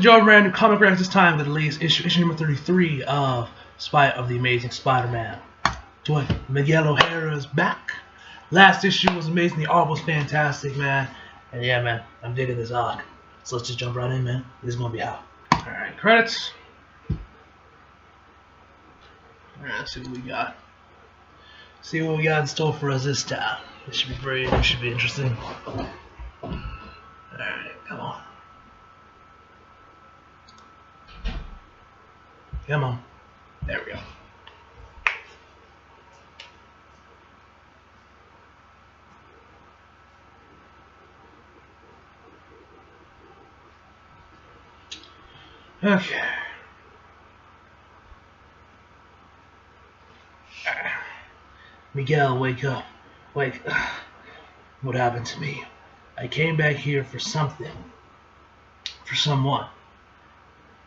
Joe Brand, comic graphics this time that released issue number 33 of the Amazing Spider-Man. Miguel O'Hara is back. Last issue was amazing. The art was fantastic, man. And yeah, man, I'm digging this arc. So let's just jump right in, man. This is gonna be hot. All right, credits. All right, let's see what we got. See what we got in store for us this time. This should be interesting. All right, come on. Come on. There we go. Okay. Miguel, wake up. Wake. What happened to me? I came back here for something. For someone.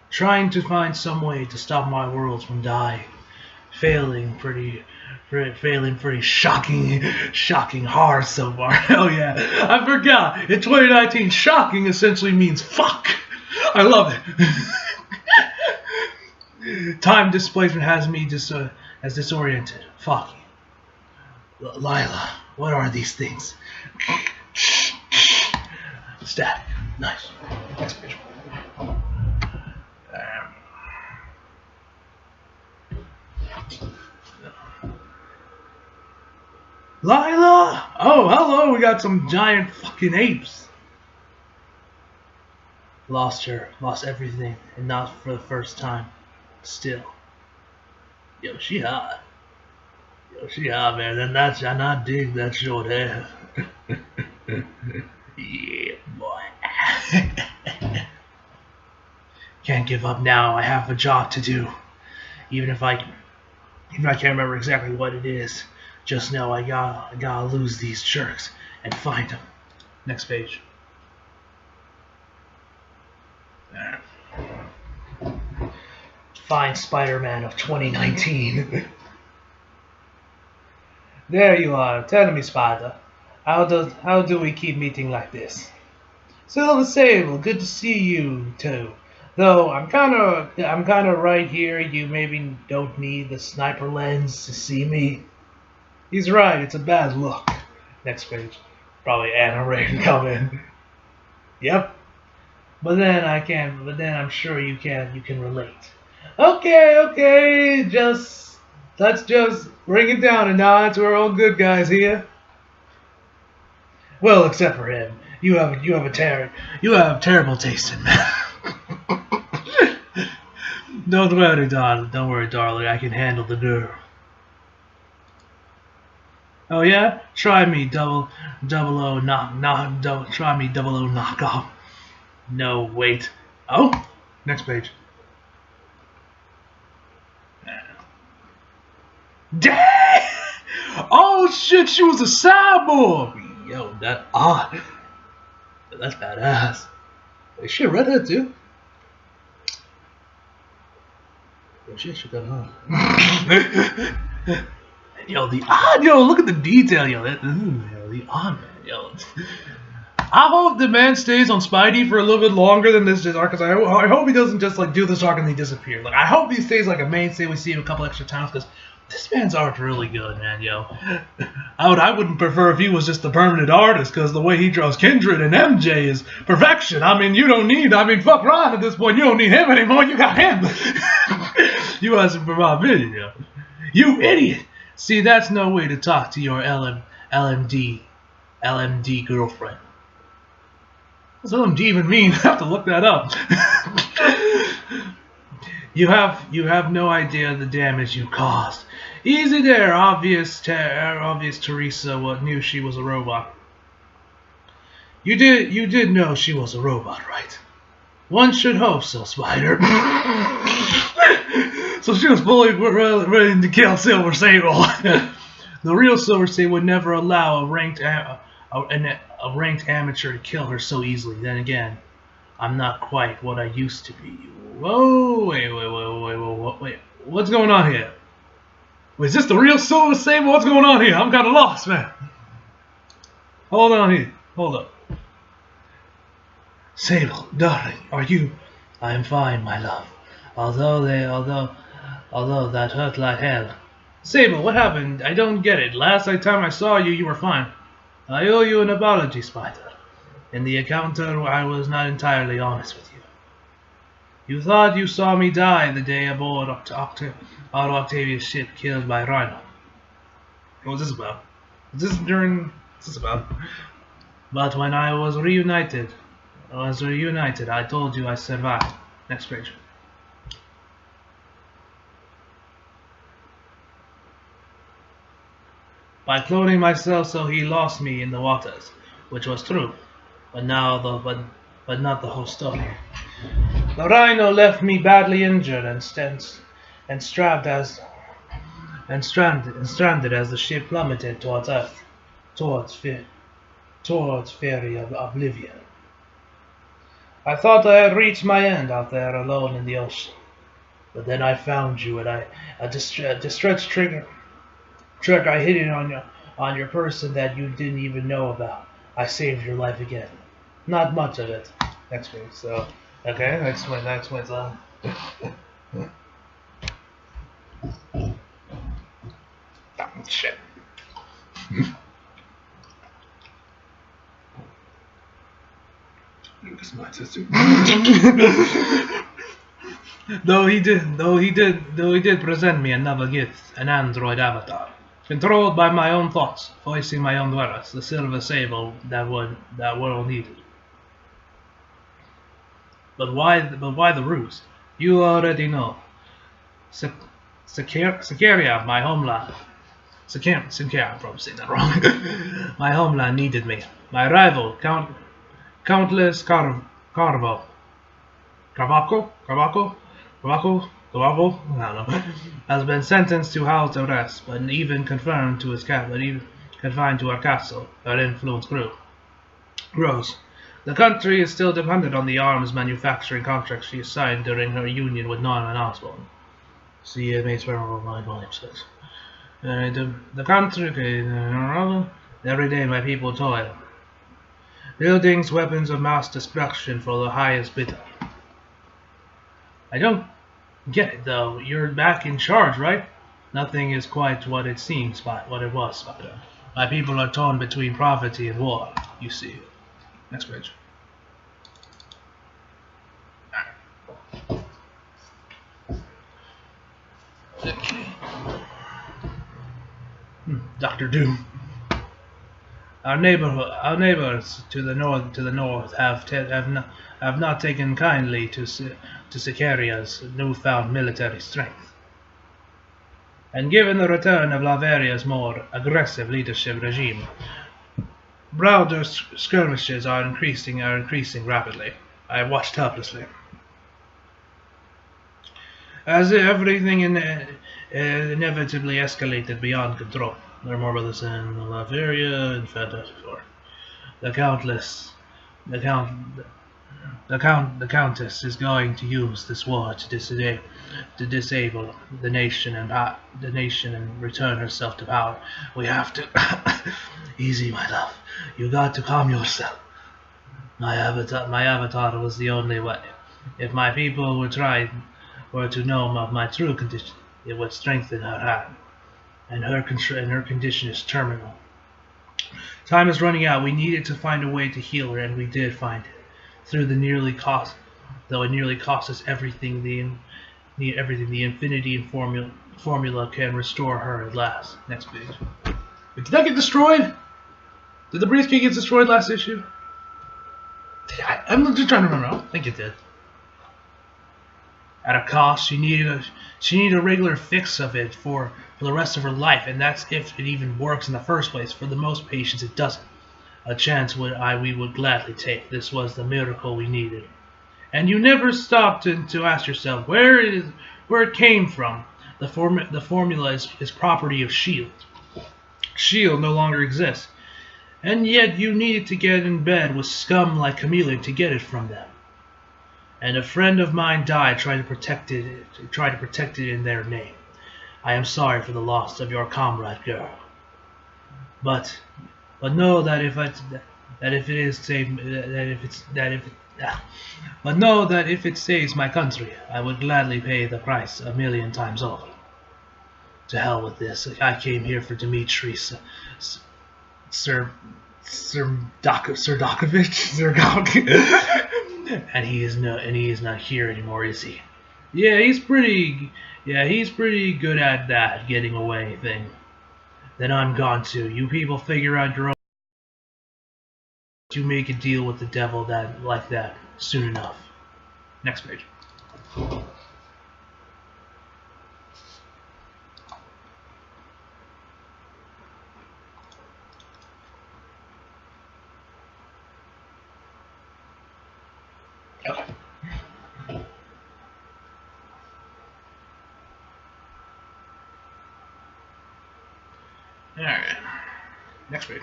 Trying to find some way to stop my world from dying. Failing pretty shocking hard so far. Hell yeah. I forgot. In 2019, shocking essentially means fuck. I love it. Time displacement has me as disoriented. Fuck. Lila, what are these things? Static. Nice. Next page. Lila! Oh, hello, we got some giant fucking apes. Lost her, lost everything, and not for the first time. Still. Yo, she hot. Yo, she hot, man. And I dig that short hair. Yeah, boy. Can't give up now. I have a job to do. Even if I can't remember exactly what it is. Just know I gotta lose these jerks and find them. Next page. Find Spider-Man of 2019. There you are. Tell me, Spider. How do we keep meeting like this? Sable, good to see you too. Though I'm kinda right here. You maybe don't need the sniper lens to see me. He's right, it's a bad look. Next page. Probably Anna Ray coming. Yep. But then I'm sure you can relate. Okay, let's just bring it down a notch. We're all good guys here. Well, except for him. You have terrible taste in men. Don't worry, darling. I can handle the girl. Oh yeah? Try me, double O knockoff. No, wait. Oh? Next page. Dang! Oh shit, she was a cyborg! Yo, that's odd. That's badass. Is she a redhead too? Yo, she got on. Yo, look at the detail, yo, the odd man, yo. I hope the man stays on Spidey for a little bit longer than this arc, because I hope he doesn't just like do this arc and then disappear. Like, I hope he stays like a mainstay. We see him a couple extra times, because this man's art's really good, man, yo. I wouldn't prefer if he was just the permanent artist, because the way he draws Kindred and MJ is perfection. I mean, fuck Ron at this point. You don't need him anymore. You got him. You asking for my opinion, yo. You idiot. See, that's no way to talk to your LMD girlfriend. What does LMD even mean? I have to look that up. You have no idea the damage you caused. Easy there, obvious Teresa knew she was a robot. You did know she was a robot, right? One should hope so, Spider. So she was fully ready to kill Silver Sable. The real Silver Sable would never allow a ranked amateur to kill her so easily. Then again, I'm not quite what I used to be. Whoa, wait. What's going on here? Wait, is this the real Silver Sable? What's going on here? I'm kind of lost, man. Hold on here. Hold up. Sable, darling, are you I am fine, my love. Although that hurt like hell. Sable, what happened? I don't get it. Last time I saw you, you were fine. I owe you an apology, Spider. In the encounter, I was not entirely honest with you. You thought you saw me die the day aboard Otto Octavia's ship killed by Rhino. What was this about? What's this about? But when I was reunited, I told you I survived. Next page. By cloning myself so he lost me in the waters, which was true, but not the whole story. The Rhino left me badly injured and stranded as the ship plummeted towards Earth, towards fairy oblivion. I thought I had reached my end out there alone in the ocean, but then I found you, and a distress trigger I hid it on your person that you didn't even know about. I saved your life again. Not much of it. Next page. So, okay, next one's on. Shit. Lucas my sister. Though he did present me another gift, an android avatar, controlled by my own thoughts, voicing my own words, the silver sable that world needed. But why the ruse? You already know. Sicaria, my homeland. Sicaria, I'm probably saying that wrong. My homeland needed me. My rival, Countless Carvaco, I don't know, has been sentenced to house arrest, but even confined to our castle. Her influence grows. The country is still dependent on the arms manufacturing contracts she signed during her union with Norman Osborn. See, it makes memorable my volume 6. The country, every day my people toil. Buildings, weapons of mass destruction for the highest bidder. I don't get it though. You're back in charge, right? Nothing is quite what it seems, what it was, Spider. My people are torn between poverty and war, you see. Next page. Okay. Dr. Doom. Our neighbors to the north have not taken kindly to Sicaria's newfound military strength. And given the return of Laveria's more aggressive leadership regime, Browder skirmishes are increasing rapidly. I watched helplessly. As everything inevitably escalated beyond control. There are more brothers in Laveria and Fantastic Four. The Countess is going to use this war to disable the nation and return herself to power. We have to easy, my love. You got to calm yourself. My avatar was the only way. If my people were to know of my true condition, it would strengthen her hand. And her condition is terminal. Time is running out. We needed to find a way to heal her, and we did find it. Though it nearly cost us everything, the infinity and formula can restore her at last. Next page. Did that get destroyed? Did the briefcase get destroyed last issue? I'm just trying to remember. I don't think it did. At a cost, she needed a regular fix of it for the rest of her life, and that's if it even works in the first place. For the most patients, it doesn't. A chance we would gladly take. This was the miracle we needed. And you never stopped to ask yourself where it came from. The formula is property of S.H.I.E.L.D. S.H.I.E.L.D. no longer exists, and yet you needed to get in bed with scum like Chameleon to get it from them. And a friend of mine died trying to protect it in their name. I am sorry for the loss of your comrade, girl. But know that if Yeah. But know that if it saves my country, I would gladly pay the price 1,000,000 times over. To hell with this. I came here for Dmitri Sir Dokovich, and he is not here anymore, is he? Yeah, he's pretty good at that getting away thing. Then I'm gone too. You people figure out your own. You make a deal with the devil that like that soon enough. Next page. Okay. Alright. Next page.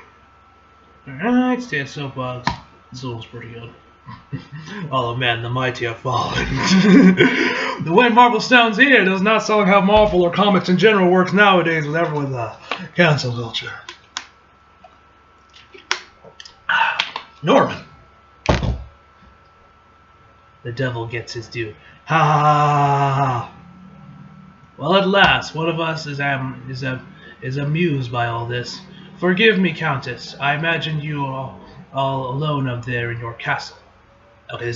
Alright, stand soapbox. This one's pretty good. Oh man, the mighty have fallen. The way Marvel sounds here does not sound how Marvel or comics in general works nowadays with everyone's cancel culture. Norman. The devil gets his due. Ha ha ha ha. Well, at last, one of us is amused by all this. Forgive me, Countess. I imagine you are all alone up there in your castle. Okay.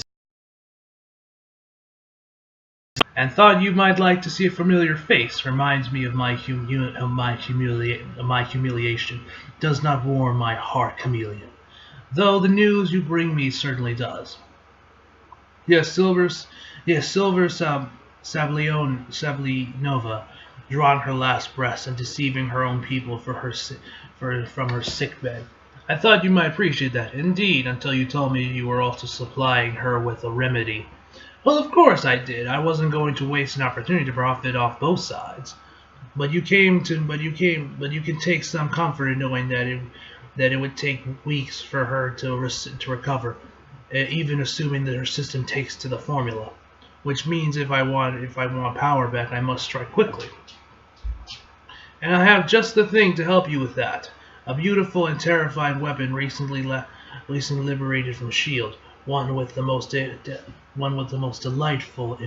And thought you might like to see a familiar face. Reminds me of my humiliation. Does not warm my heart, chameleon. Though the news you bring me certainly does. Yes, Silver Sablinova, drawing her last breath and deceiving her own people from her sick bed. I thought you might appreciate that, indeed, until you told me you were also supplying her with a remedy. Well, of course I did. I wasn't going to waste an opportunity to profit off both sides. But you can take some comfort in knowing that it would take weeks for her to recover, even assuming that her system takes to the formula. Which means if I want power back, I must strike quickly. And I have just the thing to help you with that. A beautiful and terrifying weapon recently liberated from S.H.I.E.L.D. One with the most delightful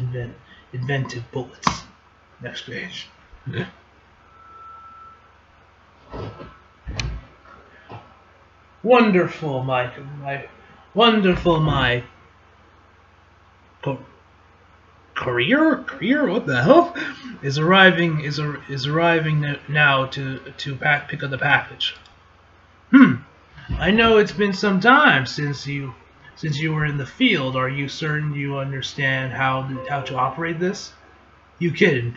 inventive bullets. Next page. Wonderful, my career, what the hell, is arriving now to pick up the package. I know it's been some time since you were in the field. Are you certain you understand how to operate this? You kidding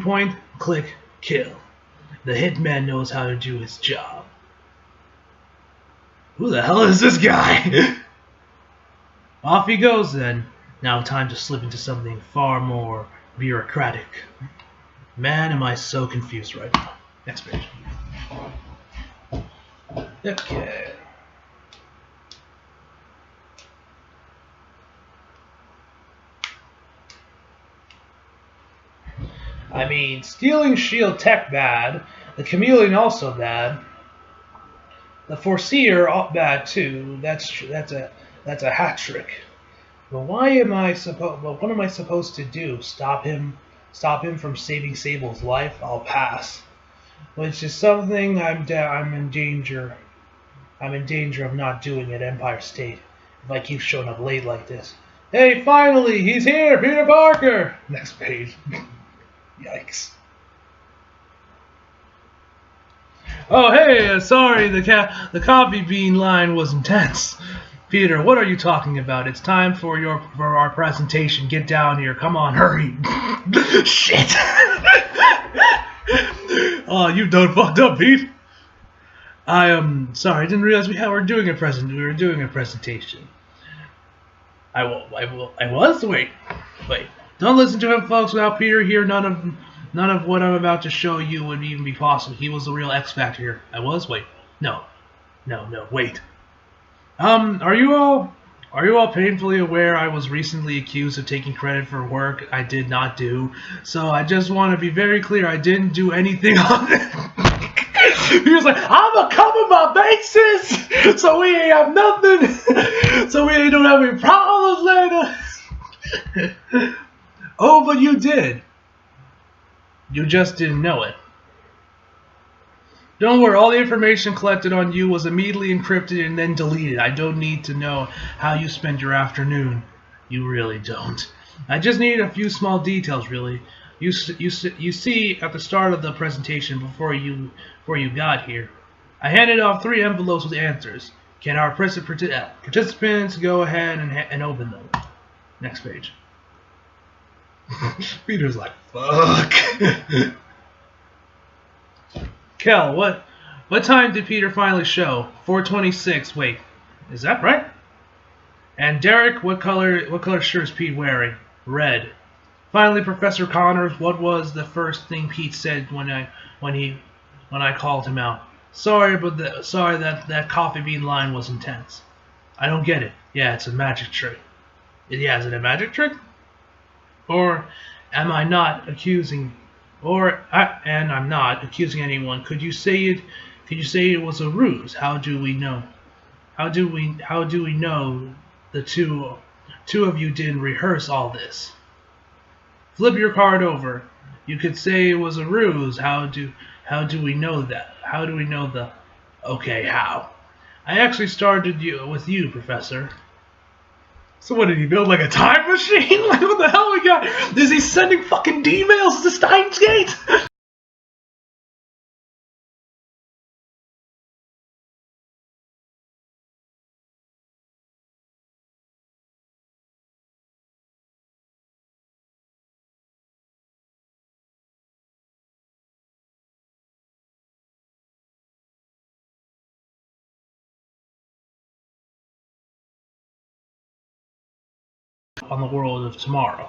point? Click, kill. The hitman knows how to do his job. Who the hell is this guy? Off he goes then. Now time to slip into something far more bureaucratic. Man, am I so confused right now. Next page. Okay. I mean, stealing S.H.I.E.L.D. tech bad. The chameleon also bad. The Foreseer bad too. That's a hat trick. But what am I supposed to do? Stop him from saving Sable's life? I'll pass. Which is something I'm in danger of not doing at Empire State if I keep showing up late like this. Hey, finally, he's here, Peter Parker. Next page. Yikes. Oh, hey, sorry, the coffee bean line was intense. Peter, what are you talking about? It's time for our presentation. Get down here. Come on, hurry. Shit. Oh, you done fucked up, Pete. I am sorry. I didn't realize we were doing a presentation. I was. Wait. Don't listen to him, folks. Without Peter here, none of what I'm about to show you would even be possible. He was the real X Factor here. I was. Wait. No. Wait. Are you all painfully aware I was recently accused of taking credit for work I did not do? So I just want to be very clear, I didn't do anything on it. He was like, I'ma cover my bases so we ain't have nothing, so we ain't don't have any problems later. Oh, but you did. You just didn't know it. Don't worry, all the information collected on you was immediately encrypted and then deleted. I don't need to know how you spent your afternoon. You really don't. I just need a few small details, really. You see, at the start of the presentation, before you got here, I handed off 3 envelopes with answers. Can our participants go ahead and open them? Next page. Peter's like, fuck. Kel, what time did Peter finally show? 4:26. Wait, is that right? And Derek, what color shirt is Pete wearing? Red. Finally, Professor Connors, what was the first thing Pete said when I called him out? Sorry that coffee bean line was intense. I don't get it. Yeah, it's a magic trick. Yeah, is it a magic trick? Or am I not accusing? And I'm not accusing anyone. Could you say it was a ruse? How do we know? How do we know the two of you didn't rehearse all this? Flip your card over. You could say it was a ruse. How do we know that? How do we know the? Okay, how? I actually started with you, Professor. So what, did he build like a time machine? Like what the hell we got? Is he sending fucking emails to Steins Gate? On the world of tomorrow.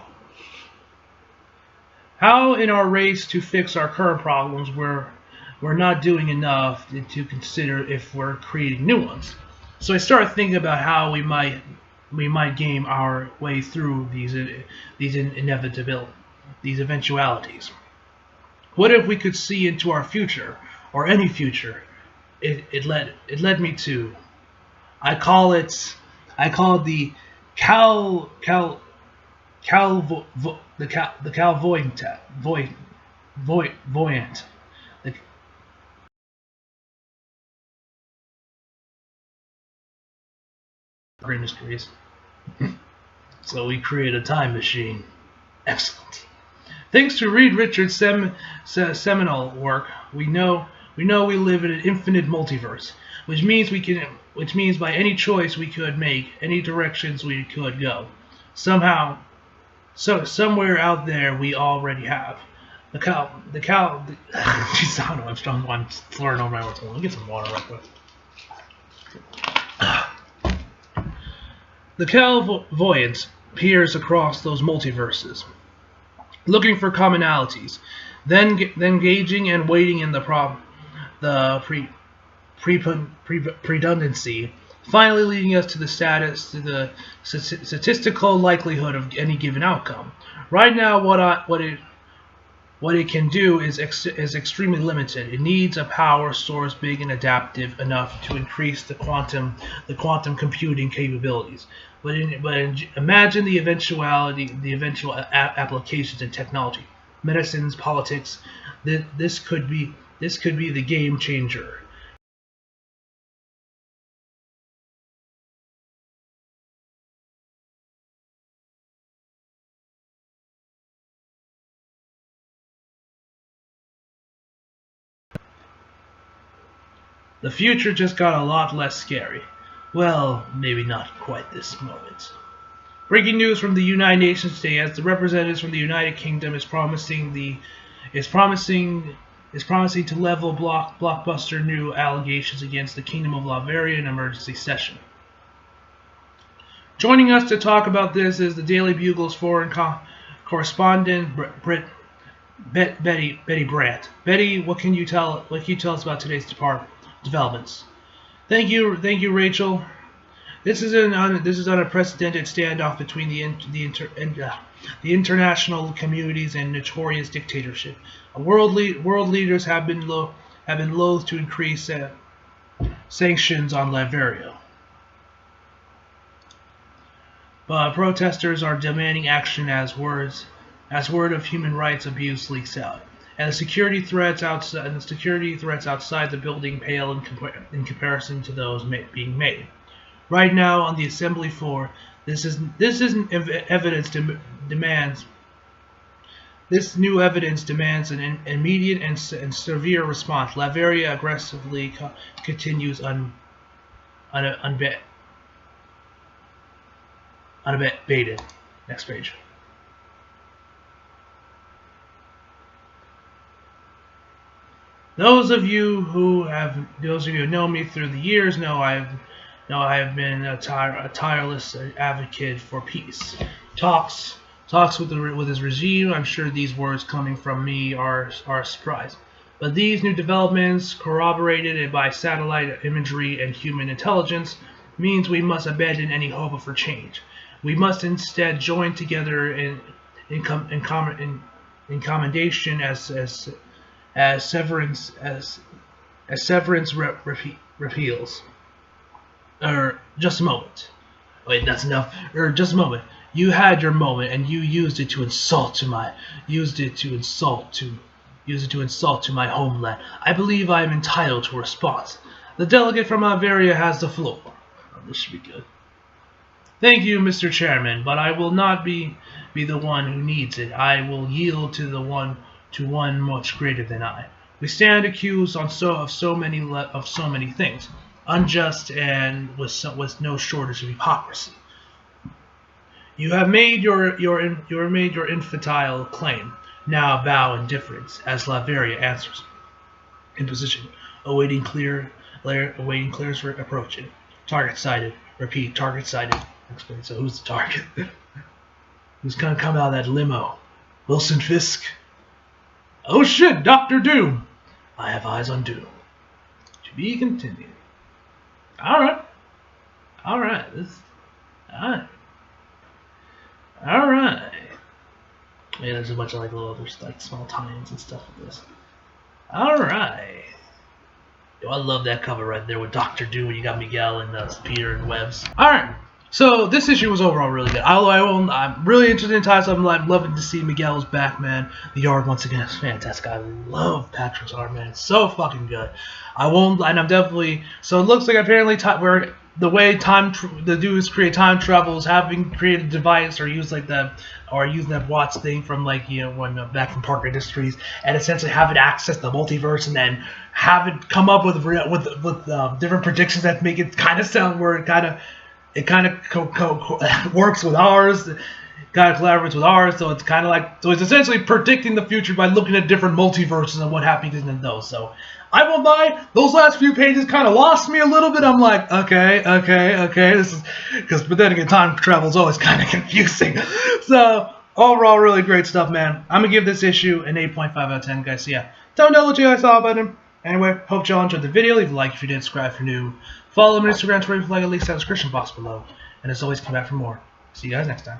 How in our race to fix our current problems we're not doing enough to consider if we're creating new ones. So I started thinking about how we might game our way through these eventualities. What if we could see into our future, or any future? It led me to. I call it the Calvoyant. Industries. So we create a time machine. Excellent. Thanks to Reed Richards' seminal work, we know we live in an infinite multiverse, which means by any choice we could make, any directions we could go. Somewhere out there we already have. Jesus, I don't know, I'm slurring over my words. Let me get some water real quick. The clairvoyant peers across those multiverses, looking for commonalities, then gauging and weighting in the redundancy, finally leading us to the statistical likelihood of any given outcome. Right now, what it can do is extremely limited. It needs a power source big and adaptive enough to increase the quantum computing capabilities. But imagine the eventual applications in technology, medicines, politics. This could be the game changer. The future just got a lot less scary. Well, maybe not quite this moment. Breaking news from the United Nations today, as the representatives from the United Kingdom is promising to level blockbuster new allegations against the Kingdom of Latveria in emergency session. Joining us to talk about this is the Daily Bugle's foreign correspondent Betty Brandt. Betty, what can you tell us about today's developments? Thank you, Rachel. This is an unprecedented standoff between the international communities and notorious dictatorship. World leaders have been have been loath to increase sanctions on Latveria. But protesters are demanding action as word of human rights abuse leaks out, and the security threats outside the building pale in comparison to those being made. Right now on the assembly floor, this new evidence demands an immediate and severe response. Latveria aggressively continues unabated. Next page. Those of you who know me through the years know I have been a tireless advocate for peace. Talks with his regime. I'm sure these words coming from me are a surprise. But these new developments, corroborated by satellite imagery and human intelligence, means we must abandon any hope for change. We must instead join together in commendation as severance repeals. Just a moment. Wait, that's enough. Just a moment. You had your moment, and you used it to insult my homeland. I believe I am entitled to a response. The delegate from Latveria has the floor. Oh, this should be good. Thank you, Mr. Chairman, but I will not be the one who needs it. I will yield to one much greater than I. We stand accused of so many things, unjust and with no shortage of hypocrisy. You have made your infantile claim. Now bow in deference, as Latveria answers. In position, awaiting clears for approaching. Target sighted. Repeat, target sighted. Explain. So who's the target? Who's gonna come out of that limo? Wilson Fisk? Oh shit, Dr. Doom! I have eyes on Doom. To be continued. Alright. Alright. Alright. Alright. Yeah, there's a bunch of little other small tie-ins and stuff with this. Alright. Yo, I love that cover right there with Dr. Doom when you got Miguel and Peter and Webbs. Alright. So this issue was overall really good. I'm really interested in ties. I'm loving to see Miguel's back, man. The art once again is fantastic. I love Patrick's art, man. It's so fucking good. And I'm definitely. So it looks like apparently the way the dudes create time travels, having created a device or using that Watts thing from when back from Parker Industries, and essentially have it access the multiverse and then have it come up with different predictions that make it kind of sound where it kind of works with ours, kind of collaborates with ours, so it's kind of so it's essentially predicting the future by looking at different multiverses and what happens in those. So I won't lie, those last few pages kind of lost me a little bit. I'm like, okay, this is but then again, time travel is always kind of confusing. So overall, really great stuff, man. I'm gonna give this issue an 8.5 out of 10, guys. So yeah, tell me down what you guys thought about him. Anyway, hope y'all enjoyed the video. Leave a like if you did, subscribe if you're new. Follow me on Instagram, Twitter, if you like, at least in the description box below. And as always, come back for more. See you guys next time.